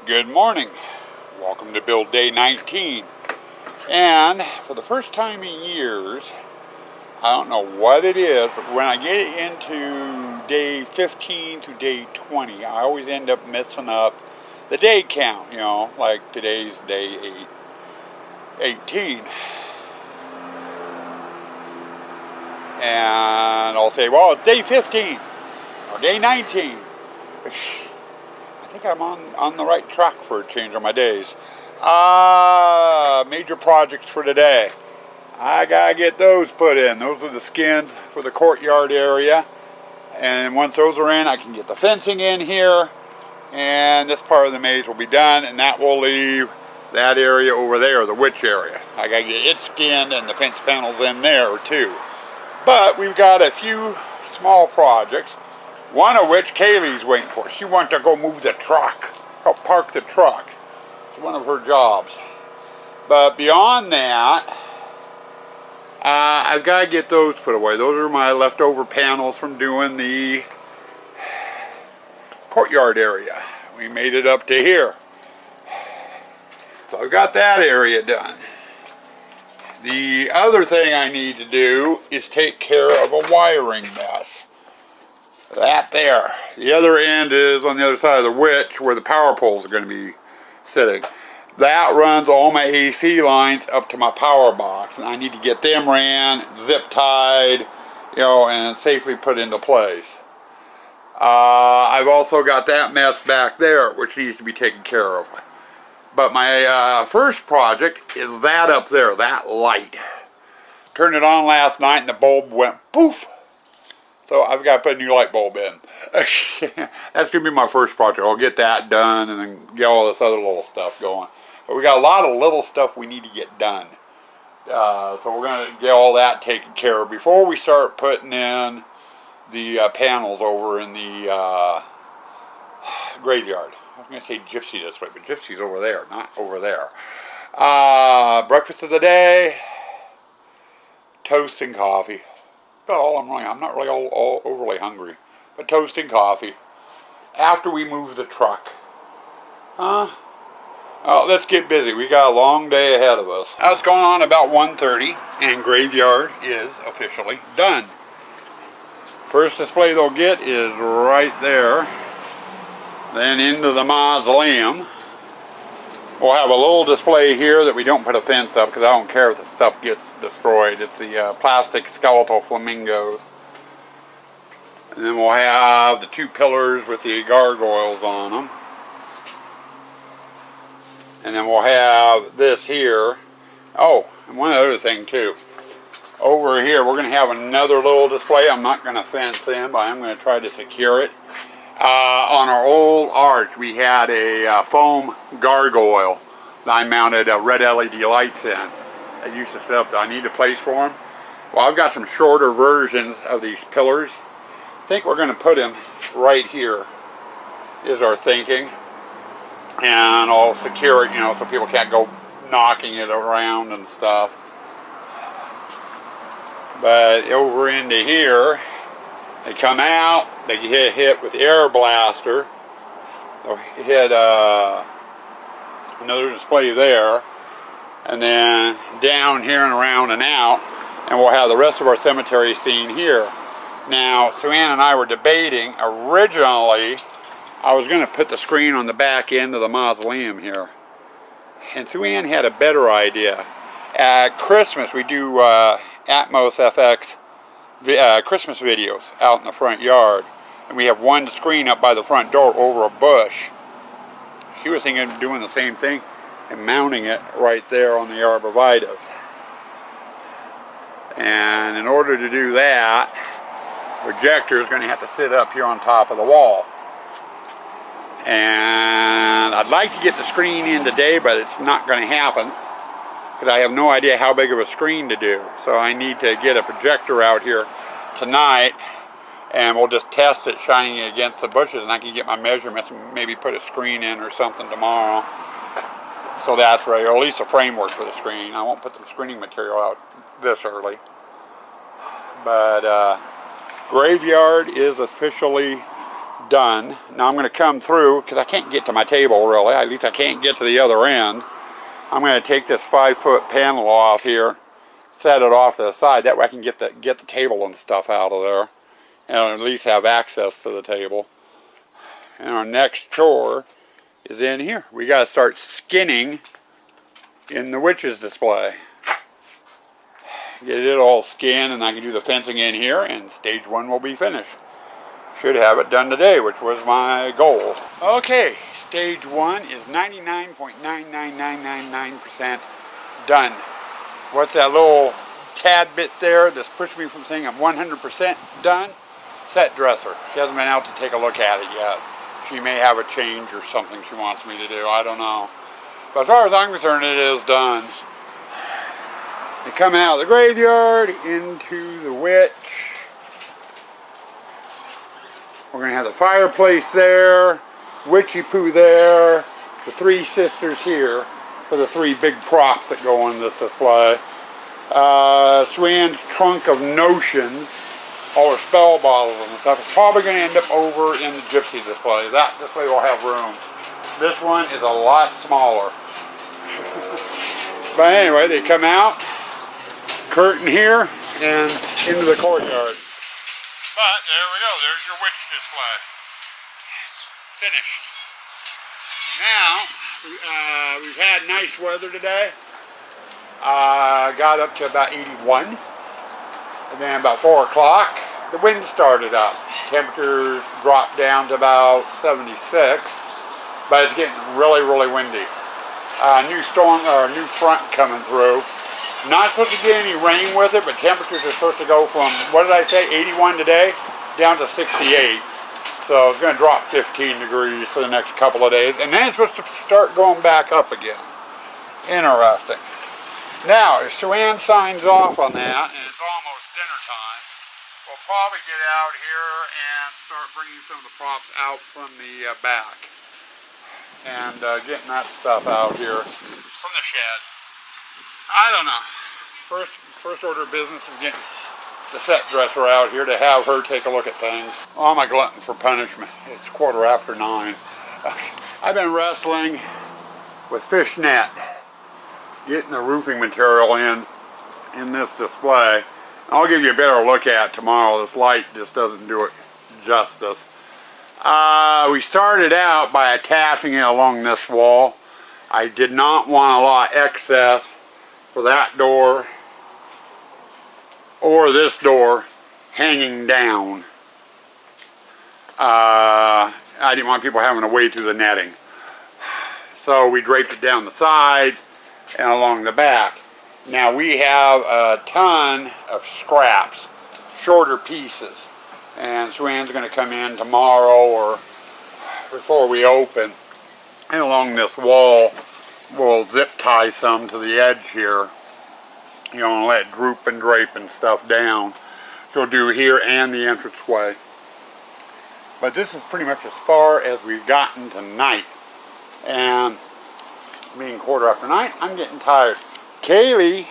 Good morning. Welcome to build day 19. And for the first time in years, I don't know what it is, but when I get into day 15 to day 20, I always end up messing up the day count, like today's day 18. And I'll say, well, it's day 15 or day 19. I think I'm on the right track for a change on my days. Major projects for today. I gotta get those put in. Those are the skins for the courtyard area. And once those are in, I can get the fencing in here. And this part of the maze will be done. And that will leave that area over there, the witch area. I gotta get it skinned and the fence panels in there too. But we've got a few small projects. One of which Kaylee's waiting for. She wants to go move the truck. Go park the truck. It's one of her jobs. But beyond that, I've got to get those put away. Those are my leftover panels from doing the courtyard area. We made it up to here. So I've got that area done. The other thing I need to do is take care of a wiring mess. That there. The other end is on the other side of the witch where the power poles are going to be sitting. That runs all my AC lines up to my power box, and I need to get them ran, zip tied, and safely put into place. I've also got that mess back there, which needs to be taken care of. But my first project is that up there, that light. Turned it on last night, and the bulb went poof. So I've got to put a new light bulb in. That's going to be my first project. I'll get that done and then get all this other little stuff going. But we got a lot of little stuff we need to get done. So we're going to get all that taken care of before we start putting in the panels over in the graveyard. I was going to say Gypsy this way, but Gypsy's over there, not over there. Breakfast of the day, toast and coffee. About all I'm not really all overly hungry, but toast and coffee after we move the truck. Oh, let's get busy. We got a long day ahead of us. Now it's going on about 1:30, and graveyard is officially done. First display they'll get is right there. Then into the mausoleum. We'll have a little display here that we don't put a fence up because I don't care if the stuff gets destroyed. It's the plastic skeletal flamingos. And then we'll have the two pillars with the gargoyles on them. And then we'll have this here. Oh, and one other thing too. Over here we're going to have another little display. I'm not going to fence in, but I'm going to try to secure it. On our old arch, we had a foam gargoyle that I mounted red LED lights in. I used to set up, so I need a place for them. Well, I've got some shorter versions of these pillars. I think we're going to put them right here, is our thinking. And I'll secure it, so people can't go knocking it around and stuff. But over into here, they come out, they get hit with the air blaster. They'll hit another display there. And then down here and around and out. And we'll have the rest of our cemetery scene here. Now, Sue Ann and I were debating. Originally, I was going to put the screen on the back end of the mausoleum here. And Sue Ann had a better idea. At Christmas, we do Atmos FX Christmas videos out in the front yard, and we have one screen up by the front door over a bush. She was thinking of doing the same thing and mounting it right there on the arborvitae. And in order to do that, the projector is going to have to sit up here on top of the wall. And I'd like to get the screen in today, but it's not going to happen because I have no idea how big of a screen to do. So I need to get a projector out here tonight, and we'll just test it shining against the bushes, and I can get my measurements and maybe put a screen in or something tomorrow. So that's ready, or at least a framework for the screen. I won't put the screening material out this early. But graveyard is officially done. Now I'm going to come through, because I can't get to my table really, at least I can't get to the other end. I'm going to take this 5-foot panel off here, set it off to the side, that way I can get the table and stuff out of there, and at least have access to the table. And our next chore is in here. We got to start skinning in the witches display. Get it all skinned, and I can do the fencing in here, and stage 1 will be finished. Should have it done today, which was my goal. Okay, stage 1 is 99.99999% done. What's that little tad bit there that's pushed me from saying I'm 100% done? Set dresser. She hasn't been out to take a look at it yet. She may have a change or something she wants me to do. I don't know. But as far as I'm concerned, it is done. They come out of the graveyard into the witch. We're going to have the fireplace there, witchy poo there, the 3 sisters here for the 3 big props that go in this display. Swan's trunk of notions, all her spell bottles and stuff. It's probably going to end up over in the gypsy display. That display will have room. This one is a lot smaller. But anyway, they come out, curtain here, and into the courtyard. But there we go, there's your witch display. Finished. Now, we've had nice weather today. Got up to about 81. And then about 4 o'clock, the wind started up. Temperatures dropped down to about 76. But it's getting really, really windy. New storm, or new front coming through. Not supposed to get any rain with it, but temperatures are supposed to go from, what did I say, 81 today, down to 68. So it's going to drop 15 degrees for the next couple of days. And then it's supposed to start going back up again. Interesting. Now, if Suanne signs off on that, and it's almost dinner time, we'll probably get out here and start bringing some of the props out from the back. And getting that stuff out here from the shed. I don't know. First order of business is getting the set dresser out here to have her take a look at things. Oh, I'm a glutton for punishment. It's 9:15. I've been wrestling with fishnet, getting the roofing material in this display. I'll give you a better look at it tomorrow. This light just doesn't do it justice. We started out by attaching it along this wall. I did not want a lot of excess for that door or this door hanging down. I didn't want people having to wade through the netting. So we draped it down the sides and along the back. Now we have a ton of scraps, shorter pieces. And Suanne's going to come in tomorrow or before we open. And along this wall, we'll zip tie some to the edge here. You know, and let it droop and drape and stuff down. So we'll do here and the entranceway. But this is pretty much as far as we've gotten tonight. And being 9:15, I'm getting tired. Kaylee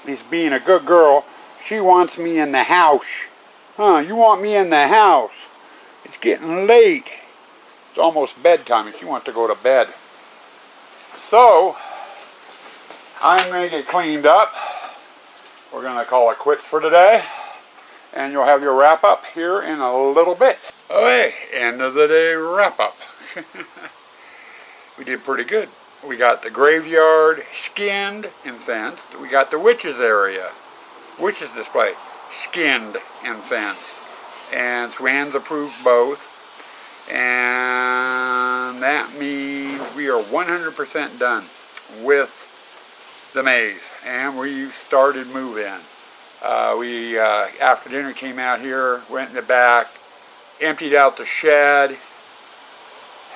is being a good girl. She wants me in the house. Huh, you want me in the house? It's getting late. It's almost bedtime and she wants to go to bed. So, I'm going to get cleaned up. We're going to call it quits for today. And you'll have your wrap up here in a little bit. Okay, end of the day wrap up. We did pretty good. We got the graveyard skinned and fenced. We got the witches area, witches display, skinned and fenced. And Suanne's approved both. And that means we are 100% done with the maze. And we started move-in. We, after dinner, came out here, went in the back, emptied out the shed,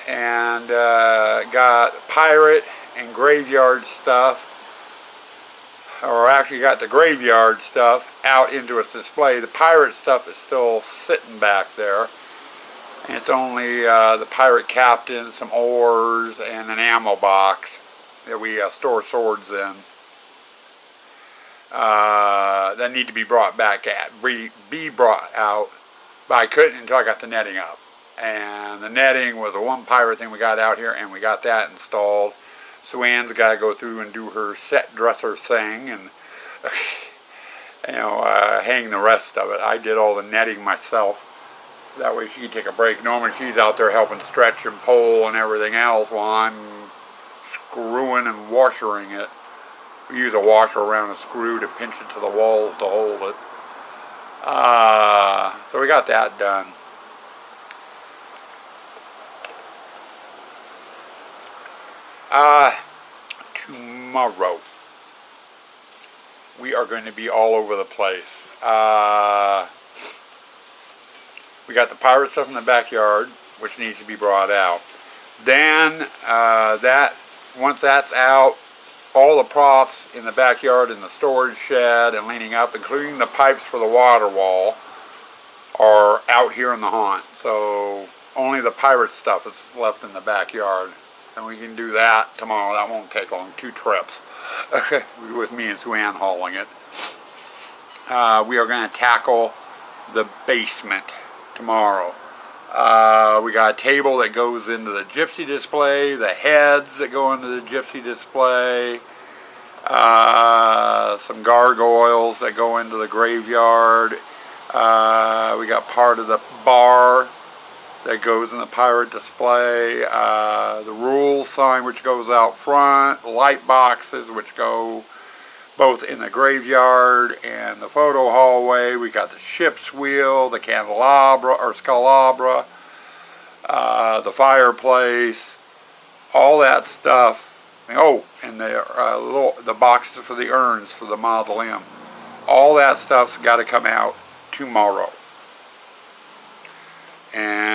and got pirate and graveyard stuff, or actually got the graveyard stuff out into its display. The pirate stuff is still sitting back there, and it's only the pirate captain, some oars, and an ammo box that we store swords in that need to be brought back be brought out. But I couldn't until I got the netting up. And the netting was the one pirate thing we got out here, and we got that installed. Sue Ann's got to go through and do her set dresser thing and, hang the rest of it. I did all the netting myself. That way she can take a break. Normally she's out there helping stretch and pull and everything else while I'm screwing and washering it. We use a washer around a screw to pinch it to the walls to hold it. So we got that done. Tomorrow we are going to be all over the place. We got the pirate stuff in the backyard, which needs to be brought out. Then once that's out, all the props in the backyard in the storage shed and leaning up, including the pipes for the water wall, are out here in the haunt. So only the pirate stuff is left in the backyard. And we can do that tomorrow. That won't take long. 2 trips. Okay, with me and Sue Ann hauling it. We are going to tackle the basement tomorrow. We got a table that goes into the gypsy display, the heads that go into the gypsy display, some gargoyles that go into the graveyard. We got part of the bar that goes in the pirate display, the rules sign which goes out front, light boxes which go both in the graveyard and the photo hallway. We got the ship's wheel, the candelabra or scalabra, the fireplace, all that stuff. Oh, and the boxes for the urns for the mausoleum. All that stuff's got to come out tomorrow. And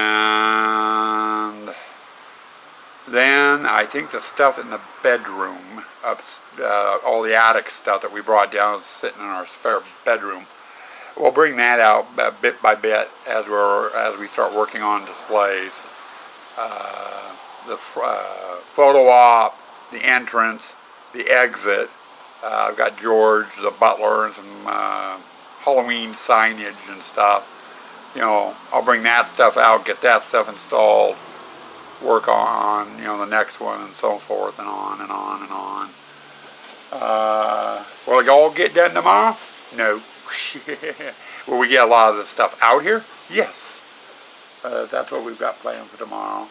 then I think the stuff in the bedroom, all the attic stuff that we brought down sitting in our spare bedroom, we'll bring that out bit by bit as we start working on displays. The photo op, the entrance, the exit. I've got George, the butler, and some Halloween signage and stuff. I'll bring that stuff out, get that stuff installed, work on, the next one, and so forth, and on and on and on. Will it all get done tomorrow? No. Will we get a lot of the stuff out here? Yes. That's what we've got planned for tomorrow.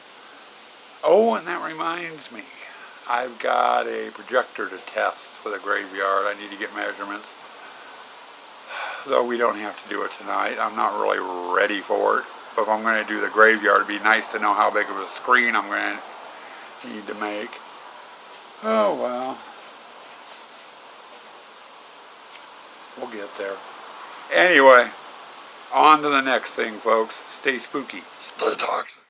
Oh, and that reminds me, I've got a projector to test for the graveyard. I need to get measurements. Though we don't have to do it tonight. I'm not really ready for it. But if I'm going to do the graveyard, it'd be nice to know how big of a screen I'm going to need to make. Oh, well. We'll get there. Anyway, on to the next thing, folks. Stay spooky. Stay toxic.